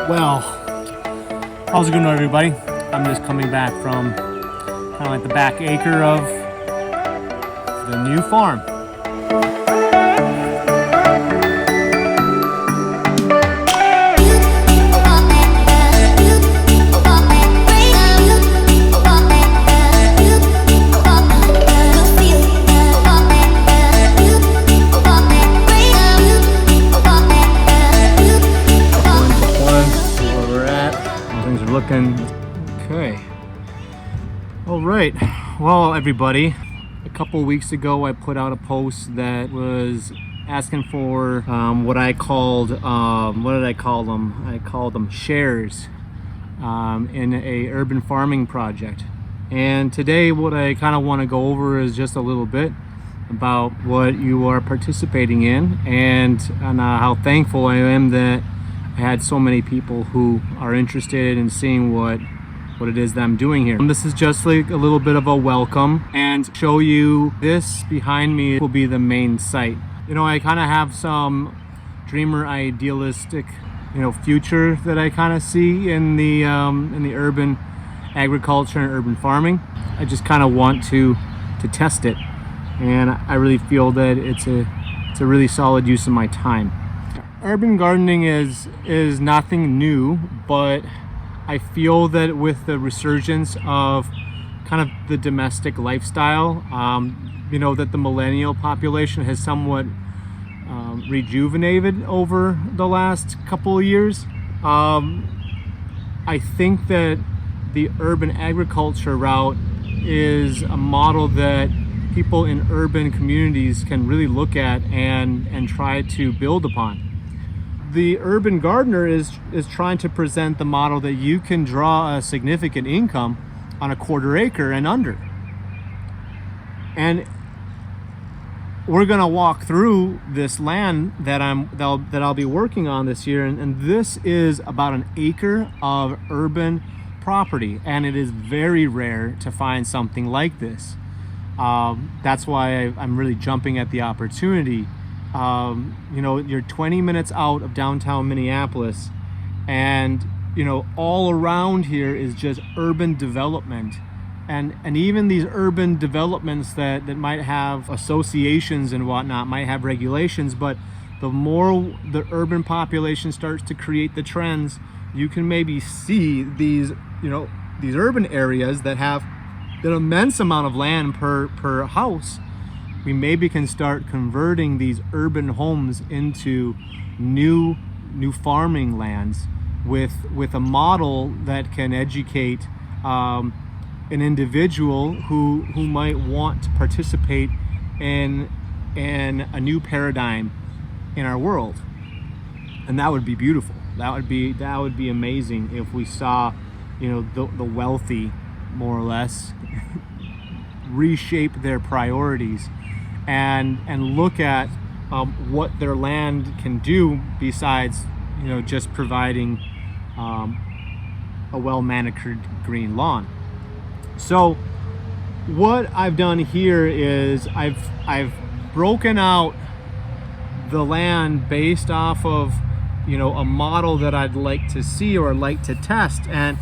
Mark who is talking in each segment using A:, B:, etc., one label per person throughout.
A: Well, how's it going, everybody? I'm just coming back from kind of like the back acre of the new farm. Looking okay. All right, well, everybody, a couple weeks ago I put out a post that was asking for what I called what did I call them? I called them shares in a urban farming project. And today what I kind of want to go over is just a little bit about what you are participating in and how thankful I am that I had so many people who are interested in seeing what it is that I'm doing here. This is just like a little bit of a welcome and show you this behind me will be the main site. You know, I kind of have some dreamer idealistic, future that I kind of see in the urban agriculture and urban farming. I just kind of want to test it, and I really feel that it's a really solid use of my time. Urban gardening is nothing new, but I feel that with the resurgence of kind of the domestic lifestyle, that the millennial population has somewhat rejuvenated over the last couple of years. I think that the urban agriculture route is a model that people in urban communities can really look at and try to build upon. The urban gardener is trying to present the model that you can draw a significant income on a quarter acre and under. And we're gonna walk through this land that I'll be working on this year, and this is about an acre of urban property, and it is very rare to find something like this. That's why I'm really jumping at the opportunity. You're 20 minutes out of downtown Minneapolis, and all around here is just urban development, and even these urban developments that might have associations and whatnot might have regulations, but the more the urban population starts to create the trends, you can maybe see these urban areas that have an immense amount of land per house. We maybe can start converting these urban homes into new farming lands with a model that can educate an individual who might want to participate in a new paradigm in our world. And that would be beautiful. That would be amazing if we saw the wealthy, more or less, reshape their priorities and look at what their land can do besides just providing a well-manicured green lawn. So what I've done here is I've broken out the land based off of a model that I'd like to see or like to test. And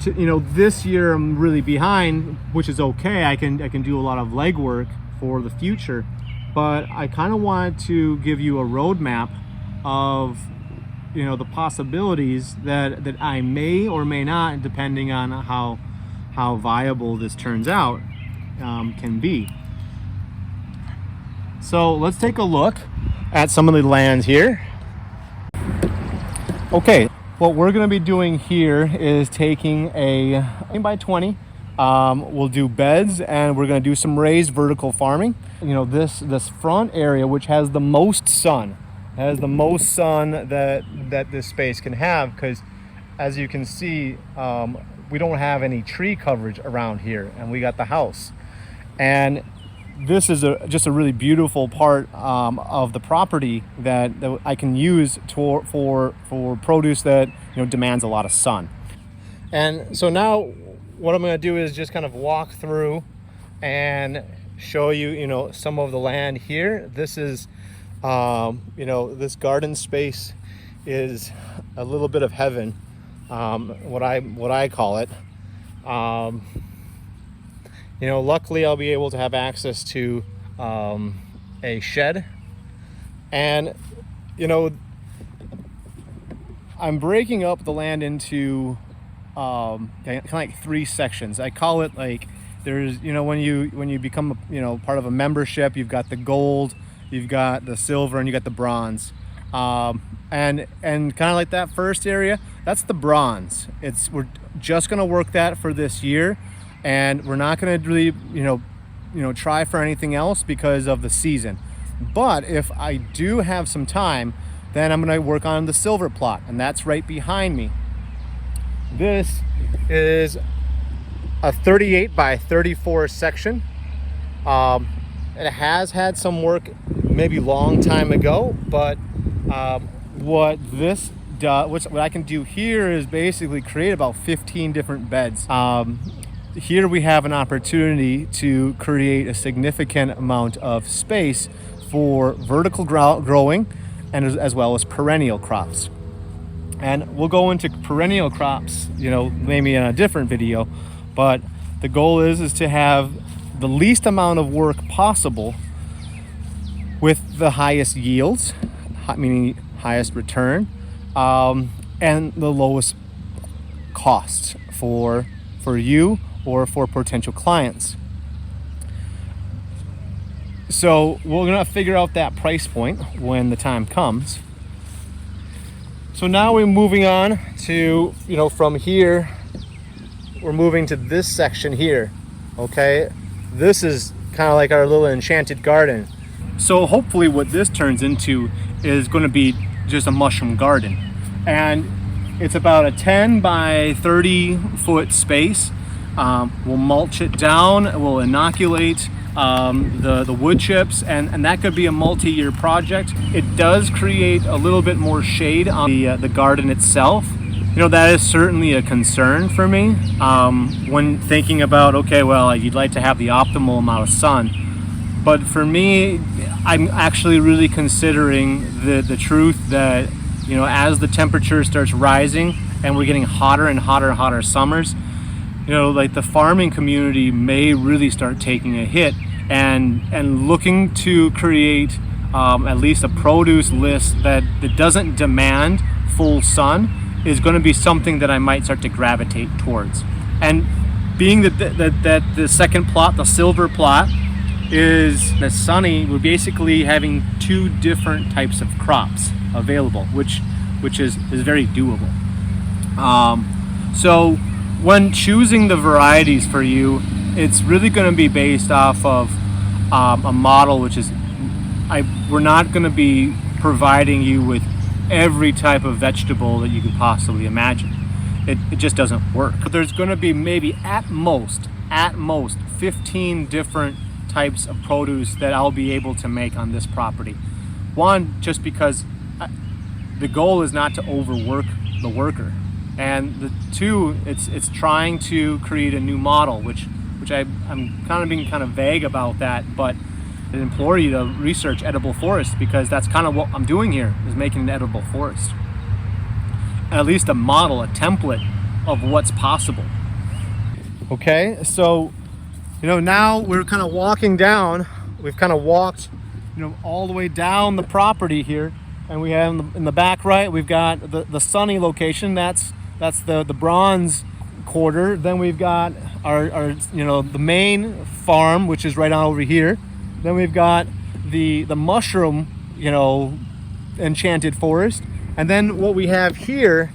A: this year I'm really behind, which is okay. I can do a lot of legwork for the future, but I kind of wanted to give you a roadmap of the possibilities that I may or may not, depending on how viable this turns out, can be. So let's take a look at some of the lands here. Okay, what we're going to be doing here is taking a 20 by 20. We'll do beds, and we're going to do some raised vertical farming. This front area, which has the most sun, that this space can have, because as you can see, we don't have any tree coverage around here, and we got the house. And this is just a really beautiful part of the property that I can use for produce that demands a lot of sun. And so now what I'm going to do is just kind of walk through and show you some of the land here. This is this garden space is a little bit of heaven, what I call it. Luckily I'll be able to have access to a shed, and I'm breaking up the land into kind of like 3 sections. I call it like, there's when you become part of a membership, you've got the gold, you've got the silver, and you got the bronze. And kind of like that first area, that's the bronze. We're just going to work that for this year, and we're not going to really try for anything else because of the season. But if I do have some time, then I'm going to work on the silver plot, and that's right behind me. This is a 38 by 34 section. It has had some work maybe long time ago, but what I can do here is basically create about 15 different beds. Here we have an opportunity to create a significant amount of space for vertical growing, and as well as perennial crops. And we'll go into perennial crops, maybe in a different video, but the goal is to have the least amount of work possible with the highest yields, meaning highest return, and the lowest costs for you or for potential clients. So we're gonna figure out that price point when the time comes. So now we're moving on to, from here, we're moving to this section here, okay? This is kind of like our little enchanted garden. So hopefully what this turns into is going to be just a mushroom garden. And it's about a 10 by 30 foot space. We'll mulch it down, we'll inoculate the wood chips, and that could be a multi-year project. It does create a little bit more shade on the garden itself. That is certainly a concern for me when thinking about, okay, well, you'd like to have the optimal amount of sun. But for me, I'm actually really considering the truth that, as the temperature starts rising and we're getting hotter and hotter and hotter summers, like the farming community may really start taking a hit, and looking to create at least a produce list that doesn't demand full sun is going to be something that I might start to gravitate towards. And being that the second plot, the silver plot, is the sunny, we're basically having 2 different types of crops available, which is very doable. So when choosing the varieties for you, it's really going to be based off of a model, which is we're not going to be providing you with every type of vegetable that you could possibly imagine. It just doesn't work. But there's going to be maybe at most 15 different types of produce that I'll be able to make on this property. One, just because the goal is not to overwork the worker, and the 2, it's trying to create a new model, which I'm kind of being kind of vague about that, but I implore you to research edible forest, because that's kind of what I'm doing here, is making an edible forest. And at least a model, a template of what's possible. Okay, so now we're kind of walking down. We've kind of walked all the way down the property here, and we have in the back right, we've got the sunny location. That's the bronze quarter. Then we've got our the main farm, which is right on over here. Then we've got the mushroom, enchanted forest. And then what we have here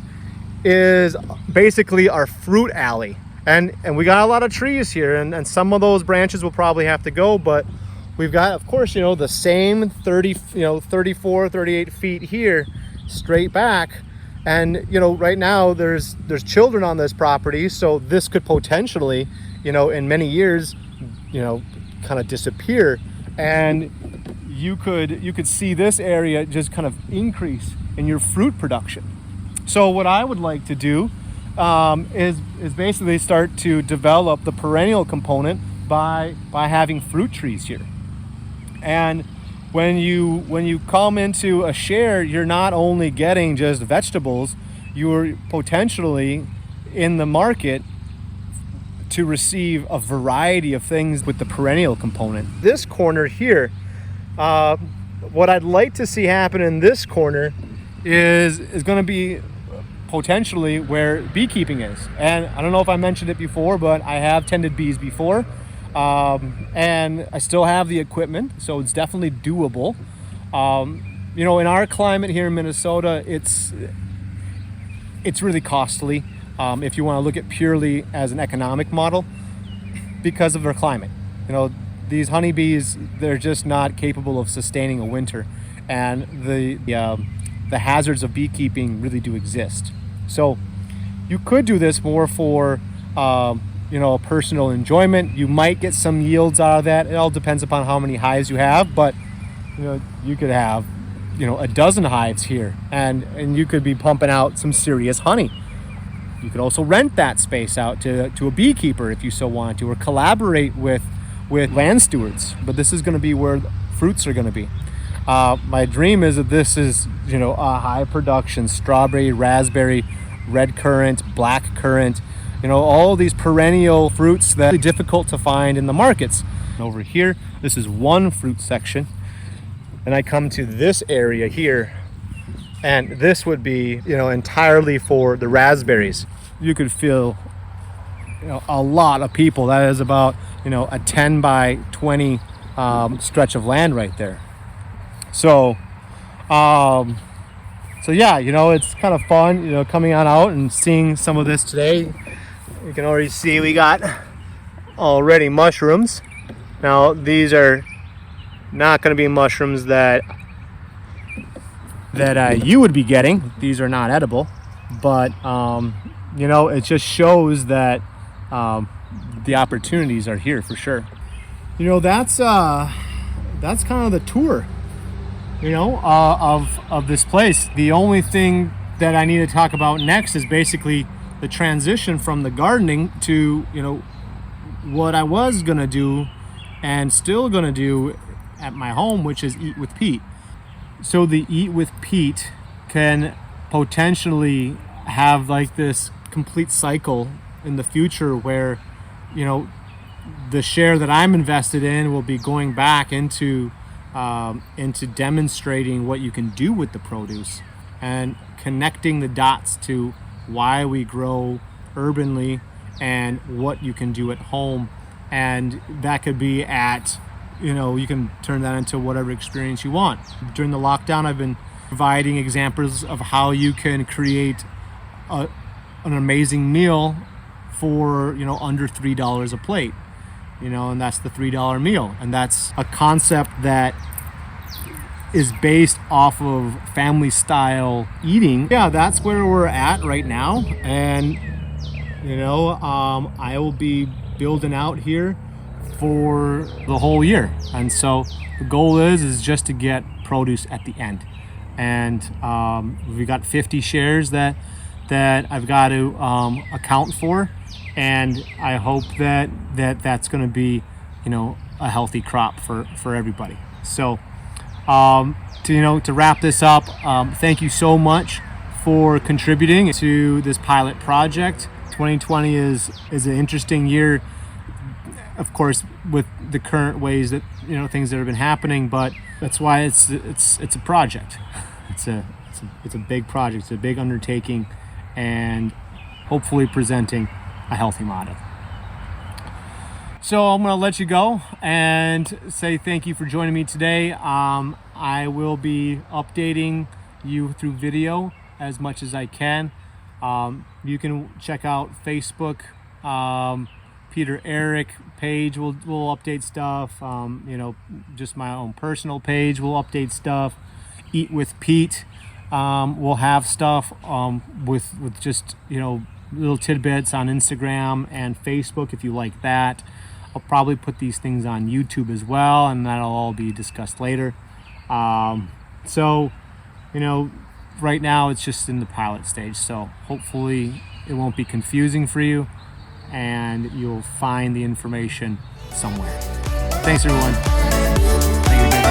A: is basically our fruit alley. And we got a lot of trees here, and some of those branches will probably have to go, but we've got, of course, the same 34, 38 feet here, straight back. And, right now there's children on this property, so this could potentially, in many years, kind of disappear. And you could see this area just kind of increase in your fruit production. So what I would like to do is basically start to develop the perennial component by having fruit trees here. And when you come into a share, you're not only getting just vegetables, you're potentially in the market to receive a variety of things with the perennial component. This corner here, what I'd like to see happen in this corner is going to be potentially where beekeeping is. And I don't know if I mentioned it before, but I have tended bees before, and I still have the equipment, so it's definitely doable. You know, in our climate here in Minnesota, it's really costly if you want to look at purely as an economic model because of their climate. You know, these honeybees, they're just not capable of sustaining a winter, and the hazards of beekeeping really do exist. So you could do this more for you know, personal enjoyment. You might get some yields out of that. It all depends upon how many hives you have, but you know, you could have, you know, a dozen hives here, and you could be pumping out some serious honey. You could also rent that space out to a beekeeper if you so want to, or collaborate with land stewards. But this is going to be where fruits are going to be. My dream is that this is, you know, a high production strawberry, raspberry, red currant, black currant, you know, all these perennial fruits that are difficult to find in the markets. Over here, this is one fruit section, and I come to this area here, and this would be, you know, entirely for the raspberries. You could feel, you know, a lot of people. That is about, you know, a 10 by 20 stretch of land right there. So yeah, you know, it's kind of fun, you know, coming on out and seeing some of this today. You can already see we got already mushrooms. Now, these are not going to be mushrooms that you would be getting. These are not edible, but you know, it just shows that the opportunities are here for sure. You know, that's kind of the tour, you know, of this place. The only thing that I need to talk about next is basically the transition from the gardening to, you know, what I was gonna do and still gonna do at my home, which is Eat with Pete. So the Eat with Pete can potentially have like this complete cycle in the future where, you know, the share that I'm invested in will be going back into demonstrating what you can do with the produce and connecting the dots to why we grow urbanly and what you can do at home. And that could be at, you know, you can turn that into whatever experience you want. During the lockdown, I've been providing examples of how you can create an amazing meal for, you know, under $3 a plate, you know, and that's the $3 meal. And that's a concept that is based off of family style eating. Yeah, that's where we're at right now. And, you know, I will be building out here for the whole year. And so the goal is just to get produce at the end. And we got 50 shares that I've got to account for. And I hope that's going to be, you know, a healthy crop for everybody. So to wrap this up, thank you so much for contributing to this pilot project. 2020 is an interesting year, of course, with the current ways that, you know, things that have been happening, but that's why it's a project. It's a big project. It's a big undertaking, and hopefully presenting a healthy model. So I'm going to let you go and say thank you for joining me today. I will be updating you through video as much as I can. You can check out Facebook, Peter Eric page will update stuff. You know, just my own personal page will update stuff. Eat with Pete will have stuff with just, you know, little tidbits on Instagram and Facebook if you like that. I'll probably put these things on YouTube as well, and that'll all be discussed later. So, you know, right now it's just in the pilot stage, so hopefully it won't be confusing for you and you'll find the information somewhere. Thanks everyone. Thank you.